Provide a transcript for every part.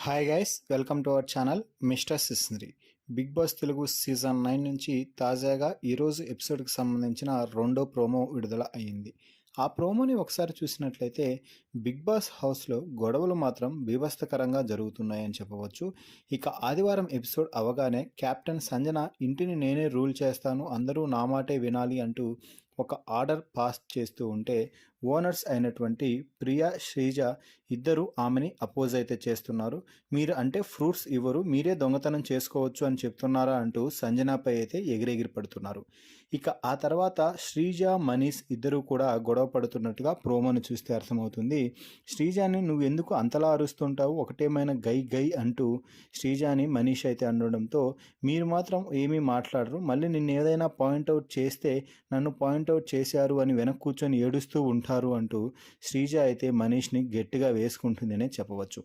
Hi guys, welcome to our channel mister సిస్నరీ. Bigg Boss Telugu season 9 నుంచి తాజాగా ఈరోజు ఎపిసోడ్కి సంబంధించిన రెండో ప్రోమో విడుదల అయ్యింది. ఆ ప్రోమోని ఒకసారి చూసినట్లయితే బిగ్ బాస్ హౌస్లో గొడవలు మాత్రం బీభత్సకరంగా జరుగుతున్నాయని చెప్పవచ్చు. ఇక ఆదివారం ఎపిసోడ్ అవగానే కెప్టెన్ సంజన ఇంటిని నేనే రూల్ చేస్తాను, అందరూ నా మాటే వినాలి అంటూ ఒక ఆర్డర్ పాస్ చేస్తూ ఉంటే ఓనర్స్ అయినటువంటి ప్రియా, శ్రీజ ఇద్దరు ఆమెని అపోజ్ అయితే చేస్తున్నారు. మీరు అంటే ఫ్రూట్స్ ఇవ్వరు, మీరే దొంగతనం చేసుకోవచ్చు అని చెప్తున్నారా అంటూ సంజనాపై అయితే ఎగిరెగిరి పడుతున్నారు. ఇక ఆ తర్వాత శ్రీజ, మనీష్ ఇద్దరు కూడా గొడవ పడుతున్నట్టుగా ప్రోమోను చూస్తే అర్థమవుతుంది. శ్రీజాని నువ్వు ఎందుకు అంతలా అరుస్తుంటావు, ఒకటేమైనా గై గై అంటూ శ్రీజాని మనీష్ అయితే అనడంతో మీరు మాత్రం ఏమీ మాట్లాడరు, మళ్ళీ నిన్ను ఏదైనా పాయింట్అవుట్ చేస్తే నన్ను పాయింట్అవుట్ చేశారు అని వెనక్కి కూర్చొని ఏడుస్తూ ఉంటారు అంటూ శ్రీజ అయితే మనీష్ని గట్టిగా వేసుకుంటుందనే చెప్పవచ్చు.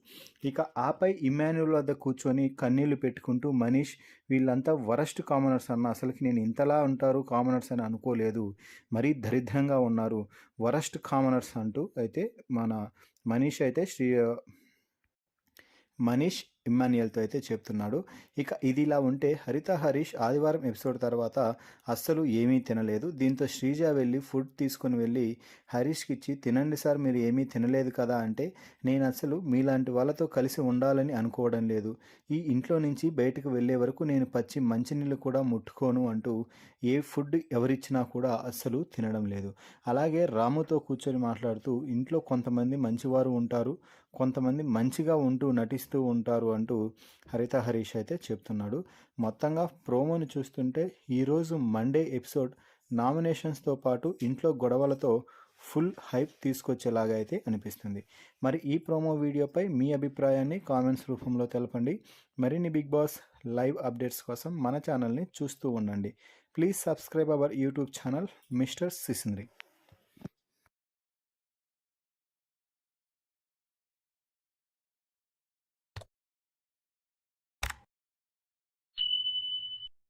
ఇక ఆపై ఇమ్మాన్యుల్ వద్ద కూర్చొని కన్నీళ్లు పెట్టుకుంటూ మనీష్ వీళ్ళంతా వరస్ట్ కామనర్స్ అన్న, అసలుకి నేను ఇంతలా ఉంటారు కామనర్స్ అని అనుకోలేదు, మరీ దరిద్రంగా ఉన్నారు, వరస్ట్ కామనర్స్ అంటూ అయితే మన మనీష్ అయితే మనీష్ ఇమ్మాన్యుయల్తో అయితే చెప్తున్నాడు. ఇక ఇది ఇలా ఉంటే హరిత హరీష్ ఆదివారం ఎపిసోడ్ తర్వాత అస్సలు ఏమీ తినలేదు. దీంతో శ్రీజ వెళ్ళి ఫుడ్ తీసుకుని వెళ్ళి హరీష్కి ఇచ్చి, తినండి సార్, మీరు ఏమీ తినలేదు కదా అంటే, నేను అసలు మీలాంటి వాళ్ళతో కలిసి ఉండాలని అనుకోవడం లేదు, ఈ ఇంట్లో నుంచి బయటకు వెళ్ళే వరకు నేను పచ్చి మంచినీళ్ళు కూడా ముట్టుకోను అంటూ ఏ ఫుడ్ ఎవరిచ్చినా కూడా అస్సలు తినడం లేదు. అలాగే రాముతో కూర్చొని మాట్లాడుతూ ఇంట్లో కొంతమంది మంచివారు ఉంటారు, కొంతమంది మంచిగా ఉంటూ నటిస్తూ ఉంటారు అంటూ హరిత హరీష్ అయితే చెప్తున్నాడు. మొత్తంగా ప్రోమోని చూస్తుంటే ఈరోజు మండే ఎపిసోడ్ నామినేషన్స్తో పాటు ఇంట్లో గొడవలతో ఫుల్ హైప్ తీసుకొచ్చేలాగా అయితే అనిపిస్తుంది. మరి ఈ ప్రోమో వీడియోపై మీ అభిప్రాయాన్ని కామెంట్స్ రూపంలో తెలపండి. మరిన్ని బిగ్ బాస్ లైవ్ అప్డేట్స్ కోసం మన ఛానల్ని చూస్తూ ఉండండి. Please subscribe our YouTube channel mister సిస్నరీ.